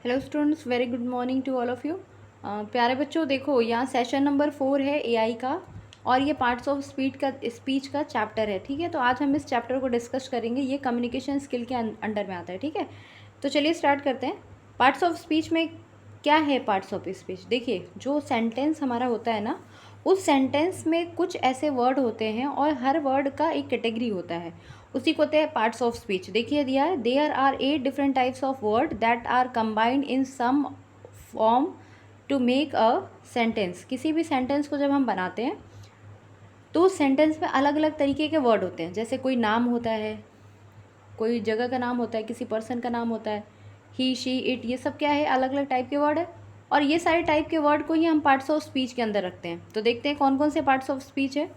Hello students, very good morning to all of you. प्यारे बच्चों, देखो यहाँ सेशन नंबर 4 है एआई का, और ये पार्ट्स ऑफ स्पीच का चैप्टर है। ठीक है, तो आज हम इस चैप्टर को डिस्कस करेंगे। ये कम्युनिकेशन स्किल के अंडर में आता है। ठीक है, तो चलिए स्टार्ट करते हैं। पार्ट्स ऑफ स्पीच में क्या है? पार्ट्स ऑफ स्पीच देखिए, जो सेंटेंस हमारा होता है ना, उस सेंटेंस में कुछ ऐसे वर्ड होते हैं और हर वर्ड का एक कैटेगरी होता है, उसी को होते हैं पार्ट्स ऑफ स्पीच। देखिए दिया है, there are 8 different types of word that are combined in some form to make a sentence. किसी भी सेंटेंस को जब हम बनाते हैं तो उस सेंटेंस में अलग अलग तरीके के वर्ड होते हैं। जैसे कोई नाम होता है, कोई जगह का नाम होता है, किसी पर्सन का नाम होता है, ही शी इट, ये सब क्या है? अलग अलग टाइप के वर्ड है। और ये सारे टाइप के वर्ड को ही हम पार्ट्स ऑफ स्पीच के अंदर रखते हैं। तो देखते हैं कौन कौन से पार्ट्स ऑफ स्पीच है।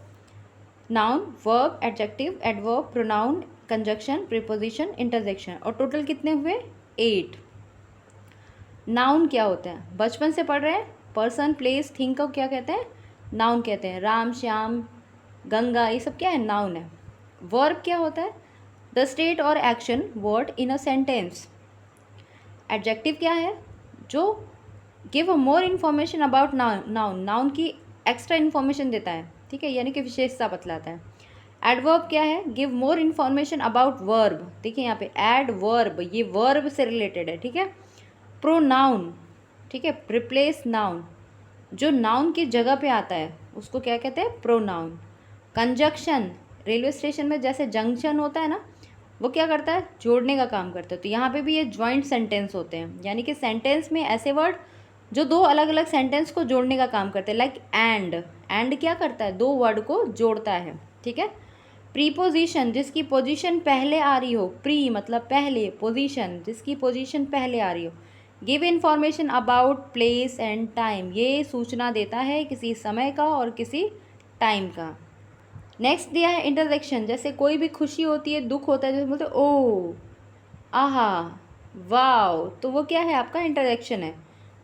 Noun, verb, adjective, adverb, pronoun, conjunction, preposition, interjection. और टोटल कितने हुए? 8। नाउन क्या होता है? बचपन से पढ़ रहे हैं। पर्सन, प्लेस, थिंग को क्या कहते हैं? नाउन कहते हैं। राम, श्याम, गंगा, ये सब क्या है? नाउन है। वर्ब क्या होता है? द स्टेट और action word in a sentence. Adjective क्या है? जो give a more information about noun, noun की एक्स्ट्रा इन्फॉर्मेशन देता है। ठीक है, यानी कि विशेषता बतलाता है। एडवर्ब क्या है? Give more information about verb. देखिए यहाँ पे एड वर्ब, ये वर्ब से रिलेटेड है। ठीक है। प्रोनाउन, ठीक है, रिप्लेस नाउन, जो नाउन की जगह पे आता है उसको क्या कहते हैं? प्रोनाउन। कंजक्शन, रेलवे स्टेशन में जैसे जंक्शन होता है ना, वो क्या करता है? जोड़ने का काम करता है। तो यहाँ पे भी ये जॉइंट सेंटेंस होते हैं, यानी कि सेंटेंस में ऐसे वर्ड जो दो अलग अलग सेंटेंस को जोड़ने का काम करते हैं। लाइक एंड, एंड क्या करता है? दो वर्ड को जोड़ता है। ठीक है। प्रीपोजिशन, जिसकी पोजीशन पहले आ रही हो। प्री मतलब पहले, पोजीशन जिसकी पोजीशन पहले आ रही हो। Give information about place and time, ये सूचना देता है किसी समय का और किसी टाइम का। नेक्स्ट दिया है इंटरजेक्शन, जैसे कोई भी खुशी होती है, दुख होता है, जैसे बोलते ओ, आहा, वाओ, तो वो क्या है? आपका इंटरजेक्शन है।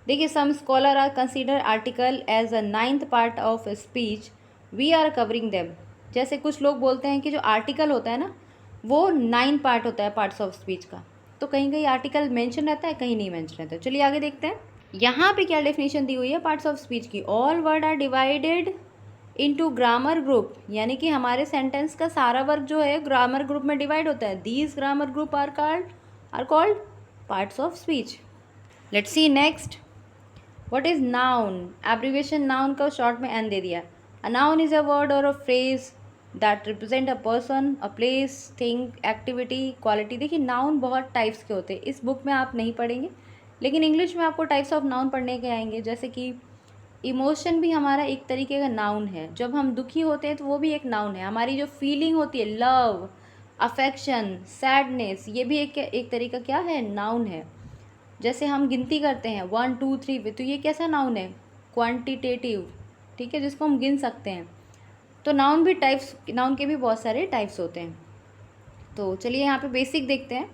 देखिए, some scholar are consider article as a 9th part of speech, we are covering them. जैसे कुछ लोग बोलते हैं कि जो आर्टिकल होता है ना, वो 9 पार्ट होता है पार्ट्स ऑफ स्पीच का। तो कहीं कहीं आर्टिकल मेंशन रहता है, कहीं नहीं मेंशन रहता है। चलिए आगे देखते हैं। यहाँ पे क्या डेफिनेशन दी हुई है पार्ट्स ऑफ स्पीच की। All word are divided into grammar group, यानी कि हमारे सेंटेंस का सारा वर्क जो है ग्रामर ग्रुप में डिवाइड होता है। These grammar group are called parts of speech. Let's see next. What is noun? Abbreviation noun का शॉर्ट में एन दे दिया। A noun is a word और a phrase that represent a person, a place, thing, activity, quality. देखिए, noun बहुत types के होते हैं। इस बुक में आप नहीं पढ़ेंगे, लेकिन इंग्लिश में आपको टाइप्स ऑफ नाउन पढ़ने के आएंगे। जैसे कि इमोशन भी हमारा एक तरीके का नाउन है। जब हम दुखी होते हैं तो वो भी एक नाउन है। हमारी जो फीलिंग होती है, लव, अफेक्शन, सैडनेस, ये भी एक तरीका क्या है? नाउन है। जैसे हम गिनती करते हैं 1 2 3, तो ये कैसा नाउन है? क्वांटिटेटिव। ठीक है, जिसको हम गिन सकते हैं। तो नाउन भी टाइप्स, नाउन के भी बहुत सारे टाइप्स होते हैं। तो चलिए यहाँ पे बेसिक देखते हैं।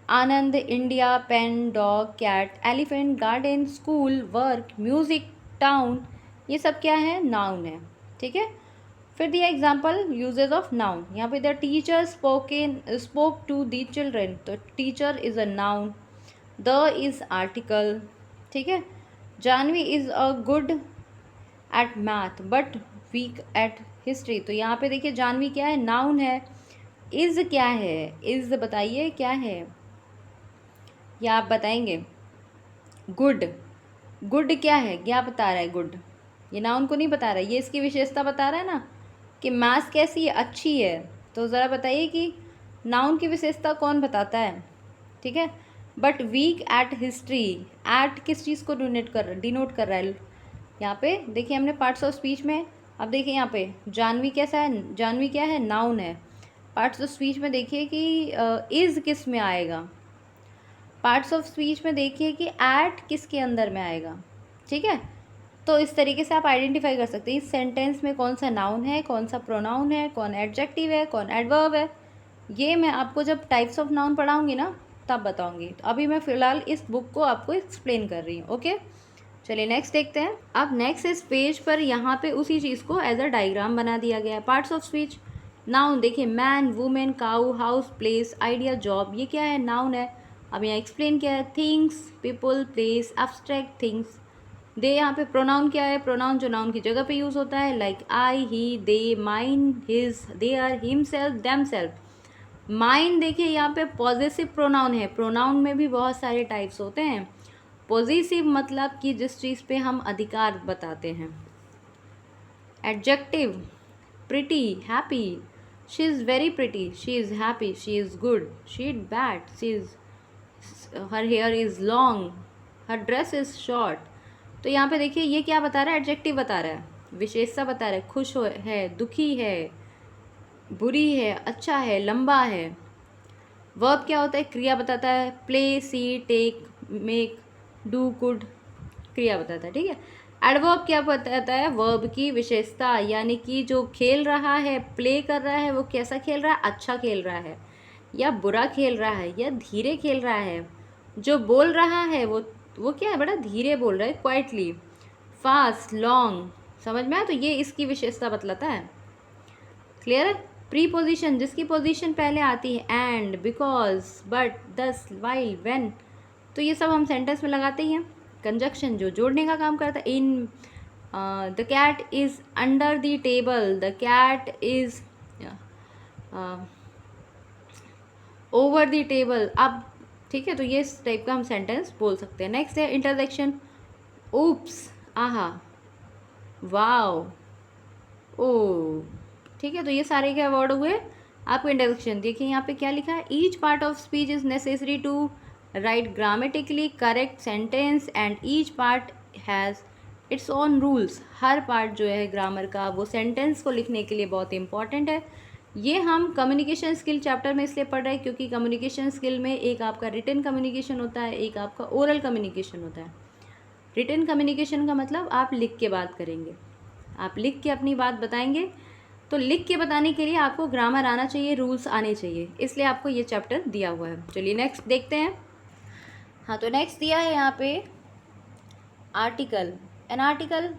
Anand, India, pen, dog, cat, elephant, garden, school, work, music, town, ये सब क्या है? नाउन है। ठीक है। फिर दिया एग्जाम्पल यूजेज ऑफ नाउन। यहाँ पे the teacher spoke to the children, तो teacher is a noun. The is article. ठीक है। Janvi is a good at math but week at history, तो यहाँ पे देखिए जानवी क्या है? नाउन है। इज क्या है? इज बताइए क्या है, या आप बताएंगे? गुड, गुड क्या है? क्या बता रहा है? गुड ये नाउन को नहीं बता रहा है, ये इसकी विशेषता बता रहा है ना कि मैथ्स कैसी है? अच्छी है। तो ज़रा बताइए कि नाउन की विशेषता कौन बताता है? ठीक है। But week at history, at किस चीज़ को डिनोट कर रहा है? यहाँ पे देखिए हमने पार्ट्स ऑफ स्पीच में, अब देखिए यहाँ पे जानवी कैसा है? जानवी क्या है? नाउन है। पार्ट्स ऑफ स्पीच में देखिए कि इज़ किस में आएगा। पार्ट्स ऑफ स्पीच में देखिए कि एट किसके अंदर में आएगा। ठीक है। तो इस तरीके से आप आइडेंटिफाई कर सकते हैं इस सेंटेंस में कौन सा नाउन है, कौन सा प्रोनाउन है, कौन एडजेक्टिव है, कौन एडवर्ब है। ये मैं आपको जब टाइप्स ऑफ नाउन पढ़ाऊंगी ना तब बताऊंगी। तो अभी मैं फ़िलहाल इस बुक को आपको एक्सप्लेन कर रही हूँ। ओके, चलिए नेक्स्ट देखते हैं। अब नेक्स्ट इस पेज पर यहाँ पे उसी चीज़ को एज अ डायग्राम बना दिया गया है। Parts of speech. नाउन देखिए, मैन, वुमेन, काऊ, हाउस, प्लेस, आइडिया, जॉब, ये क्या है? नाउन है। अब यहाँ एक्सप्लेन क्या है, things, people, place, abstract things. दे यहाँ पे प्रोनाउन क्या है, प्रोनाउन जो नाउन की जगह पे यूज़ होता है, like I, he, they, mine, his, their, himself, themselves. Mine देखिए यहाँ पे पॉजेसिव प्रोनाउन है, प्रोनाउन में भी बहुत सारे टाइप्स होते हैं। पॉजेसिव मतलब कि जिस चीज़ पे हम अधिकार बताते हैं। Adjective, pretty, happy, she is very pretty, she is happy, she is good, she is bad, she is, her here is long, her dress is short. तो यहाँ पे देखिए ये क्या बता रहा है, एडजेक्टिव बता रहा है, विशेषता बता रहा है, खुश है, दुखी है, बुरी है, अच्छा है, लंबा है। वर्ब क्या होता है, क्रिया बताता है, play, see, take, make, do, could, क्रिया बताता है, ठीक है। एडवर्ब क्या बताता है, वर्ब की विशेषता, यानी कि जो खेल रहा है, प्ले कर रहा है, वो कैसा खेल रहा है, अच्छा खेल रहा है या बुरा खेल रहा है या धीरे खेल रहा है। जो बोल रहा है वो क्या है, बड़ा धीरे बोल रहा है, क्वाइटली, फास्ट, लॉन्ग। समझ में आया, तो ये इसकी विशेषता बतलाता है। क्लियर है। प्रीपोजिशन, जिसकी पोजीशन पहले आती है, एंड, बिकॉज, बट, दस, वाइल, व्हेन, तो ये सब हम सेंटेंस में लगाते ही हैं। कंजक्शन जो जोड़ने का काम करता है, in, the cat is under the table, the cat is over the table. अब ठीक है, तो ये इस टाइप का हम सेंटेंस बोल सकते हैं। नेक्स्ट है इंटरजेक्शन, ऊप्स, आहा, वाओ, ओ, ठीक है। तो ये सारे क्या वर्ड हुए आपको इंट्रोडक्शन। देखिए यहाँ पे क्या लिखा है, each part of speech is necessary to write grammatically correct sentence and each part has its own rules. हर पार्ट जो है ग्रामर का वो सेंटेंस को लिखने के लिए बहुत इंपॉर्टेंट है। ये हम कम्युनिकेशन स्किल चैप्टर में इसलिए पढ़ रहे हैं क्योंकि कम्युनिकेशन स्किल में एक आपका रिटन कम्युनिकेशन होता है, एक आपका ओरल कम्युनिकेशन होता है। रिटन कम्युनिकेशन का मतलब आप लिख के बात करेंगे, आप लिख के अपनी बात बताएंगे। तो लिख के बताने के लिए आपको ग्रामर आना चाहिए, रूल्स आने चाहिए, इसलिए आपको ये चैप्टर दिया हुआ है। चलिए नेक्स्ट देखते हैं। हाँ, तो नेक्स्ट दिया है यहाँ पे आर्टिकल। एन आर्टिकल,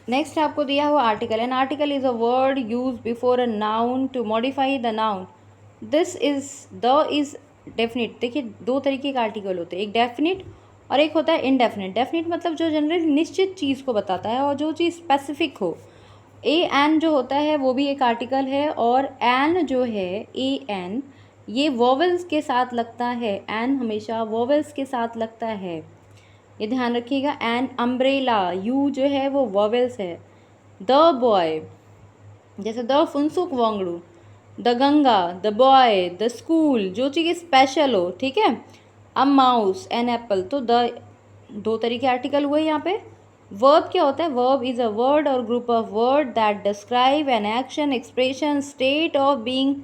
नेक्स्ट आपको दिया हुआ article. An article is a word use before a noun to modify the noun. This is, the is definite. देखिए दो तरीके के आर्टिकल होते हैं, एक डेफिनिट और एक होता है इनडेफिनिट। डेफिनिट मतलब जो जनरल निश्चित चीज़ को बताता है और जो चीज़ स्पेसिफिक हो। ए एन जो होता है वो भी एक आर्टिकल है, और एन जो है, ए एन, ये वोवेल्स के साथ लगता है। एन हमेशा वोवेल्स के साथ लगता है, ये ध्यान रखिएगा। एन अम्ब्रेला, यू जो है वो वोवेल्स है। द बॉय, जैसे the Phunsukh Wangdu, the Ganga, the boy, the school, जो चीज़ स्पेशल हो, ठीक है। अ माउस, एन एप्पल, तो द, दो तरीके आर्टिकल हुए यहाँ पे। वर्ब क्या होता है, वर्ब इज़ अ वर्ड और group of word that describe an action, expression, state of being.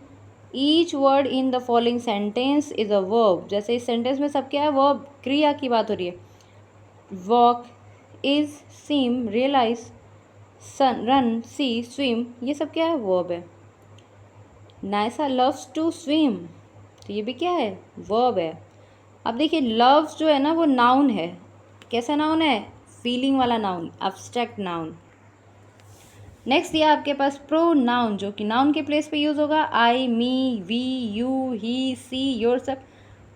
Each word in the following sentence is a verb. जैसे इस सेंटेंस में सब क्या है, वर्ब, क्रिया की बात हो रही है। Walk, is, seem, realise, sun, run, see, swim, ये सब क्या है, वर्ब है। नायसा लव्स टू स्विम, तो ये भी क्या है, वर्ब है। अब देखिए लव्स जो है ना वो नाउन है। कैसा नाउन है, फीलिंग वाला नाउन, एब्स्ट्रैक्ट नाउन। नेक्स्ट दिया आपके पास प्रोनाउन, जो कि नाउन के प्लेस पे यूज़ होगा। I, me, we, you, he, she, yourself.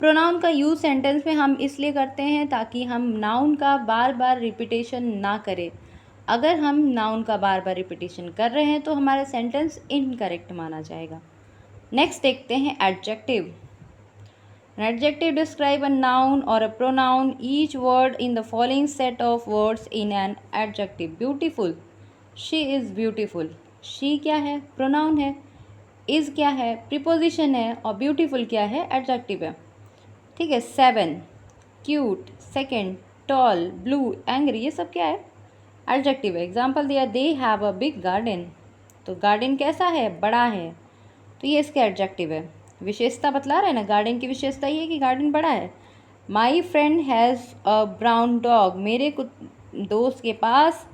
Pronoun का यूज़ सेंटेंस में हम इसलिए करते हैं ताकि हम नाउन का बार बार रिपीटेशन ना करें। अगर हम नाउन का बार बार रिपीटेशन कर रहे हैं तो हमारा सेंटेंस इनकरेक्ट माना जाएगा। नेक्स्ट देखते हैं adjective. An adjective describe a noun or a pronoun. Each word in the following set of words in an adjective. Beautiful, she is beautiful. She क्या है, pronoun है। is क्या है, preposition है, और beautiful क्या है, adjective है। ठीक है। 7, cute, second, tall, blue, angry, ये सब क्या है, adjective है। एग्जाम्पल दिया, they have a big garden, तो garden कैसा है, बड़ा है, तो ये इसके एडजेक्टिव है। विशेषता बतला रहा है ना, गार्डन की विशेषता ये है कि गार्डन बड़ा है। My friend has a brown dog, मेरे दोस्त के पास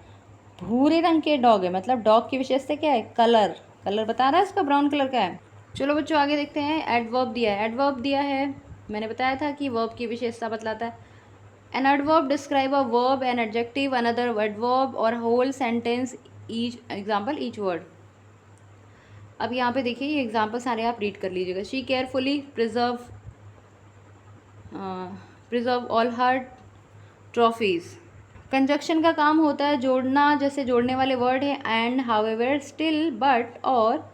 भूरे रंग के डॉग है, मतलब डॉग की विशेषता क्या है, कलर, कलर बता रहा है इसका, ब्राउन कलर का है। चलो बच्चों आगे देखते हैं। एडवर्ब दिया है, एडवर्ब दिया है, मैंने बताया था कि वर्ब की विशेषता बतलाता है। An adverb describe a verb, an adjective, another adverb और whole sentence, each example, each word. अब यहाँ पे देखिए ये एग्जाम्पल सारे आप रीड कर लीजिएगा। She carefully preserve all her trophies. Conjunction का काम होता है जोड़ना, जैसे जोड़ने वाले वर्ड है एंड, हाउएवर, स्टिल, बट, और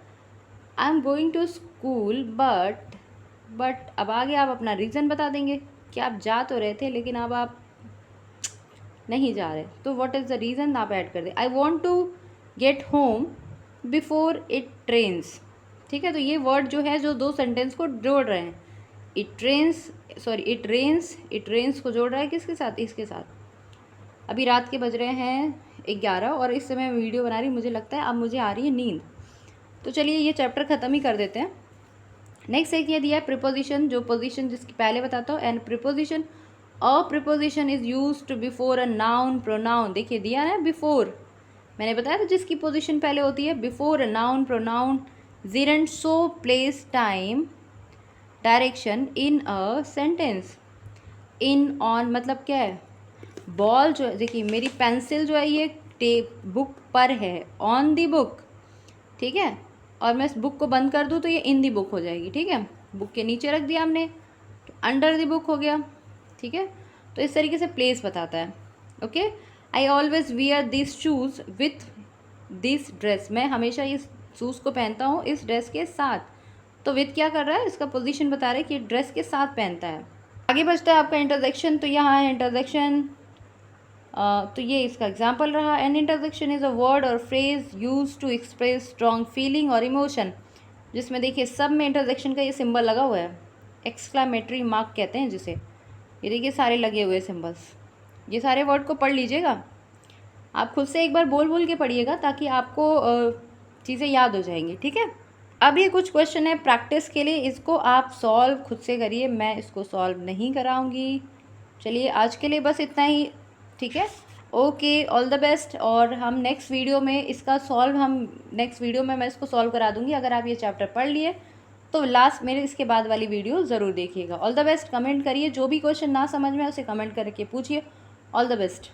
I am going to school but अब आगे आप अपना रीज़न बता देंगे कि आप जा तो रहे थे लेकिन अब आप नहीं जा रहे, तो व्हाट इज़ द रीज़न आप ऐड कर दें। I want to get home before it trains. ठीक है, तो ये वर्ड जो है जो दो सेंटेंस को जोड़ रहे हैं, इट रेन्स को जोड़ रहा है किसके साथ, इसके साथ। अभी रात के बज रहे हैं 11 और इस समय मैं वीडियो बना रही, मुझे लगता है अब मुझे आ रही है नींद, तो चलिए ये चैप्टर ख़त्म ही कर देते हैं। नेक्स्ट एक ये दिया है प्रिपोजिशन, जो पोजीशन जिसकी पहले बताता हूँ। And preposition, a preposition is used before a noun pronoun. देखिए दिया है बिफोर, मैंने बताया था जिसकी पोजीशन पहले होती है, before a noun pronoun, gerund, so, place, time, direction in a sentence. In, on मतलब क्या है, बॉल जो है, देखिए मेरी पेंसिल जो है ये बुक पर है, ऑन दी बुक, ठीक है, और मैं इस बुक को बंद कर दूँ तो ये इन दी बुक हो जाएगी। ठीक है, बुक के नीचे रख दिया हमने तो अंडर दी बुक हो गया। ठीक है, तो इस तरीके से प्लेस बताता है। Okay, I always wear this shoes with this dress. मैं हमेशा इस शूज़ को पहनता हूँ इस ड्रेस के साथ। तो विथ क्या कर रहा है, इसका पोजीशन बता रहा है कि ड्रेस के साथ पहनता है। आगे बचता है आपका इंटरजेक्शन, तो यहाँ है इंटरजेक्शन, तो ये इसका एग्जाम्पल रहा। An interjection is a word और phrase use to express strong feeling और इमोशन, जिसमें देखिए सब में इंटरजेक्शन का ये सिंबल लगा हुआ है, एक्सक्लामेटरी मार्क कहते हैं जिसे। ये देखिए सारे लगे हुए सिंबल्स, ये सारे वर्ड को पढ़ लीजिएगा, आप खुद से एक बार बोल बोल के पढ़िएगा ताकि आपको चीज़ें याद हो जाएंगी। ठीक है, अब ये कुछ क्वेश्चन है प्रैक्टिस के लिए, इसको आप सॉल्व खुद से करिए, मैं इसको सॉल्व नहीं कराऊंगी। चलिए आज के लिए बस इतना ही। ठीक है, ओके, ऑल द बेस्ट। और हम नेक्स्ट वीडियो में इसका सॉल्व, नेक्स्ट वीडियो में मैं इसको सॉल्व करा दूंगी। अगर आप ये चैप्टर पढ़ लिए तो लास्ट मेरे इसके बाद वाली वीडियो ज़रूर देखिएगा। ऑल द बेस्ट, कमेंट करिए, जो भी क्वेश्चन ना समझ में उसे कमेंट करके पूछिए। All the best.